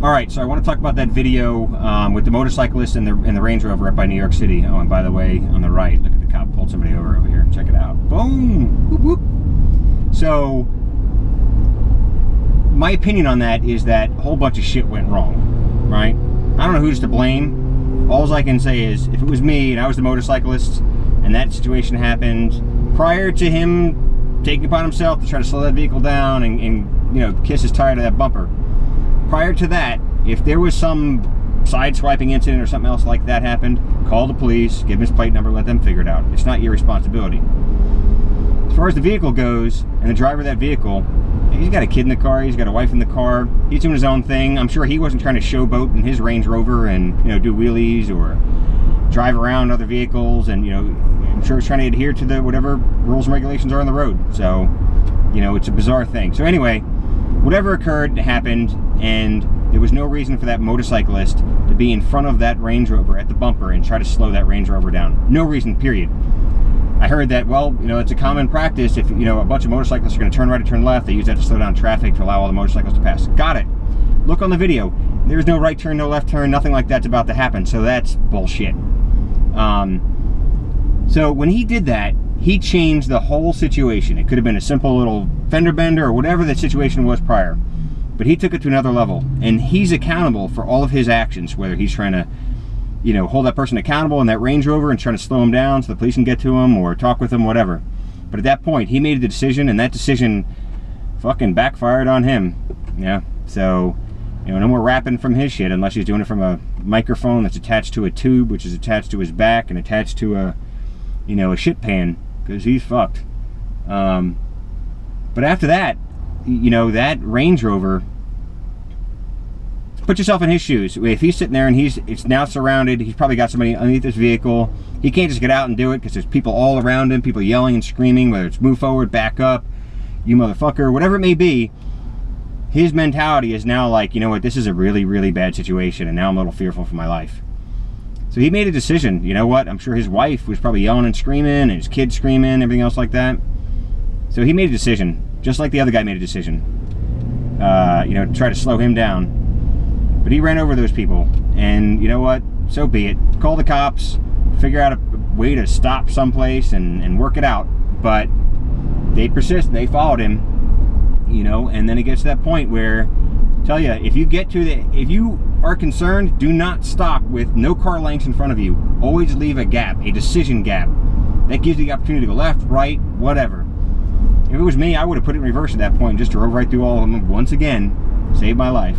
All right, so I want to talk about that video with the motorcyclist and the Range Rover up by New York City. Oh, and by the way, on the right, look at the cop pulled somebody over here. Check it out. Boom! Whoop, whoop. So, my opinion on that is that a whole bunch of shit went wrong, right? I don't know who's to blame. All I can say is, if it was me and I was the motorcyclist and that situation happened, prior to him taking upon himself to try to slow that vehicle down and you know, kiss his tire to that bumper, prior to that, if there was some side-swiping incident or something else like that happened, call the police, give him his plate number, let them figure it out. It's not your responsibility. As far as the vehicle goes, and the driver of that vehicle, he's got a kid in the car, he's got a wife in the car, he's doing his own thing. I'm sure he wasn't trying to showboat in his Range Rover and, you know, do wheelies or drive around other vehicles, and, you know, I'm sure he's trying to adhere to the whatever rules and regulations are on the road. So, you know, it's a bizarre thing. So anyway, whatever occurred happened, and there was no reason for that motorcyclist to be in front of that Range Rover at the bumper and try to slow that Range Rover down. No reason, period. I heard that, well, you know, it's a common practice if, you know, a bunch of motorcyclists are going to turn right or turn left, they use that to slow down traffic to allow all the motorcycles to pass. Got it. Look on the video. There's no right turn, no left turn, nothing like that's about to happen, so that's bullshit. So when he did that, he changed the whole situation. It could have been a simple little fender bender or whatever the situation was prior, but he took it to another level, and he's accountable for all of his actions, whether he's trying to, you know, hold that person accountable in that Range Rover and trying to slow him down so the police can get to him or talk with him, whatever. But at that point, he made the decision, and that decision fucking backfired on him. Yeah, so, you know, no more rapping from his shit unless he's doing it from a microphone that's attached to a tube, which is attached to his back and attached to a, you know, a shit pan, because he's fucked. But after that, you know, that Range Rover, put yourself in his shoes. If he's sitting there and it's now surrounded, he's probably got somebody underneath his vehicle. He can't just get out and do it because there's people all around him, people yelling and screaming, whether it's move forward, back up, you motherfucker, whatever it may be. His mentality is now like, you know what, this is a really, really bad situation, and now I'm a little fearful for my life. So he made a decision. You know what? I'm sure his wife was probably yelling and screaming, and his kid screaming, everything else like that. So he made a decision, just like the other guy made a decision, you know, to try to slow him down. But he ran over those people, and you know what? So be it. Call the cops, figure out a way to stop someplace and work it out. But they persist, they followed him, you know, and then it gets to that point where, tell you, if you are concerned, do not stop with no car lengths in front of you. Always leave a gap, a decision gap. That gives you the opportunity to go left, right, whatever. If it was me, I would have put it in reverse at that point and just drove right through all of them once again. Saved my life.